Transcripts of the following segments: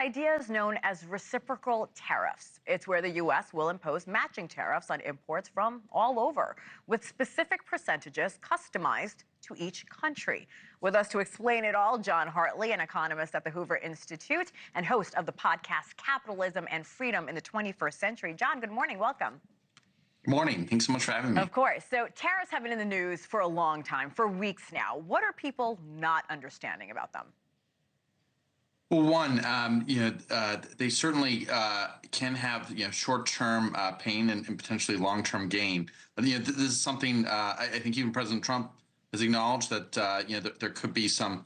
Idea is known as reciprocal tariffs. It's where the U.S. will impose matching tariffs on imports from all over, with specific percentages customized to each country. With us to explain it all, Jon Hartley, an economist at the Hoover Institute and host of the podcast Capitalism and Freedom in the 21st Century. Jon, good morning. Welcome. Good morning. Thanks so much for having me. Of course. So tariffs have been in the news for a long time, for weeks now. What are people not understanding about them? Well, one, they certainly can have short-term pain and potentially long-term gain. But this is something I think even President Trump has acknowledged that there could be some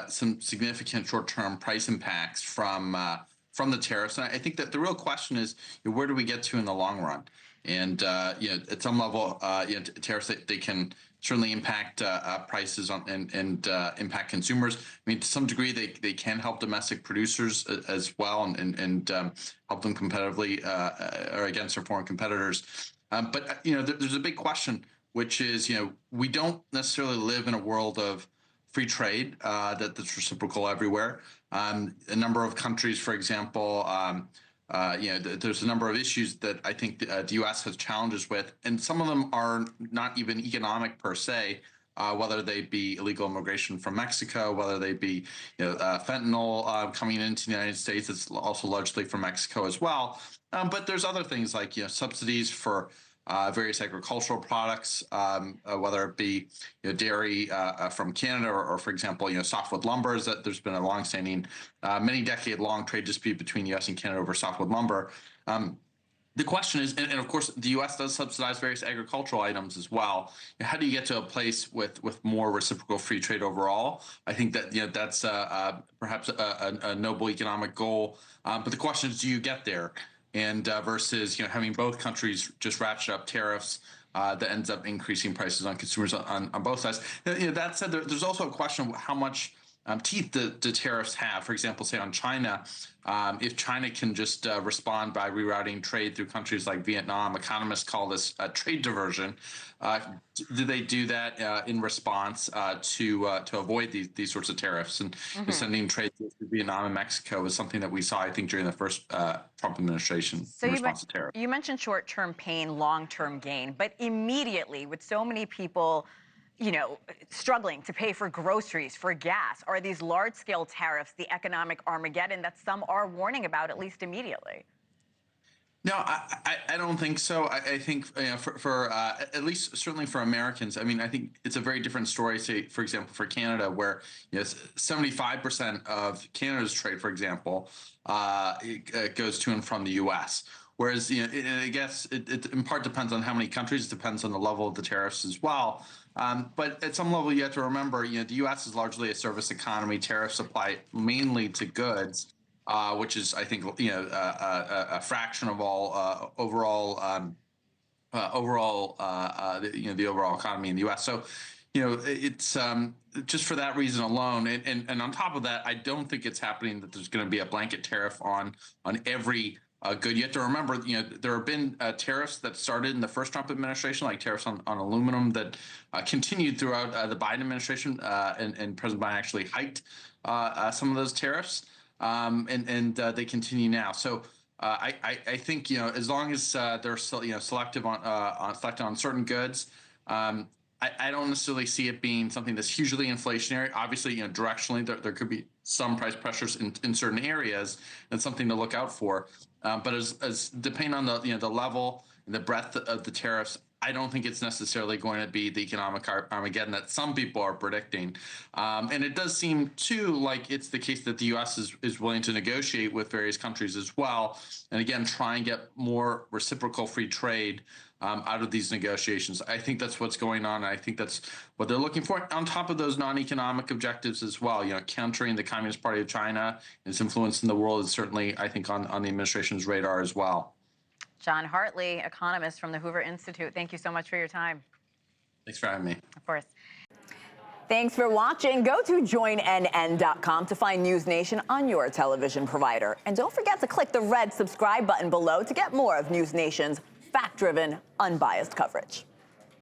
significant short-term price impacts from the tariffs. And I think that the real question is where do we get to in the long run? And at some level, tariffs they can certainly impact prices and impact consumers. I mean, to some degree, they can help domestic producers as well and help them competitively or against their foreign competitors. But there's a big question, which is we don't necessarily live in a world of free trade that's reciprocal everywhere. A number of countries, for example. There's a number of issues that I think the U.S. has challenges with, and some of them are not even economic per se, whether they be illegal immigration from Mexico, whether they be fentanyl coming into the United States. It's also largely from Mexico as well. But there's other things like subsidies for various agricultural products, whether it be dairy from Canada or for example, softwood lumber. That there's been a longstanding, many decade-long trade dispute between U.S. and Canada over softwood lumber. The question is, and of course, the U.S. does subsidize various agricultural items as well. How do you get to a place with more reciprocal free trade overall? I think that that's perhaps a noble economic goal. But the question is, do you get there? And versus having both countries just ratchet up tariffs that ends up increasing prices on consumers on both sides. That said, there's also a question of how much teeth the tariffs have. For example, say on China, if China can just respond by rerouting trade through countries like Vietnam, economists call this a trade diversion. Do they do that in response to avoid these sorts of tariffs? And sending trade through Vietnam and Mexico is something that we saw, I think, during the first Trump administration in response to tariffs. You mentioned short-term pain, long-term gain, but immediately with so many people struggling to pay for groceries, for gas, are these large-scale tariffs the economic Armageddon that some are warning about, at least immediately? No, I don't think so. I think for at least certainly for Americans, I mean, I think it's a very different story. Say, for example, for Canada, where 75% of Canada's trade, for example, it goes to and from the U.S. Whereas, I guess it in part depends on how many countries. It depends on the level of the tariffs as well. But at some level, you have to remember, the U.S. is largely a service economy. Tariffs apply mainly to goods, which is, I think, a fraction of all overall the overall economy in the U.S. So, it's just for that reason alone. And on top of that, I don't think it's happening that there's going to be a blanket tariff on every good. You have to remember, there have been tariffs that started in the first Trump administration, like tariffs on aluminum that continued throughout the Biden administration, and President Biden actually hiked some of those tariffs, and they continue now. So I think as long as they're selective on certain goods. I don't necessarily see it being something that's hugely inflationary. Obviously, directionally, there could be some price pressures in certain areas, and something to look out for. But as depending on the level and the breadth of the tariffs, I don't think it's necessarily going to be the economic Armageddon that some people are predicting. And it does seem, too, like it's the case that the U.S. is willing to negotiate with various countries as well, and again, try and get more reciprocal free trade out of these negotiations. I think that's what's going on. I think that's what they're looking for, on top of those non-economic objectives as well. Countering the Communist Party of China and its influence in the world is certainly, I think, on the administration's radar as well. Jon Hartley, economist from the Hoover Institute. Thank you so much for your time. Thanks for having me. Of course. Thanks for watching. Go to joinnn.com to find NewsNation on your television provider. And don't forget to click the red subscribe button below to get more of NewsNation's fact-driven, unbiased coverage.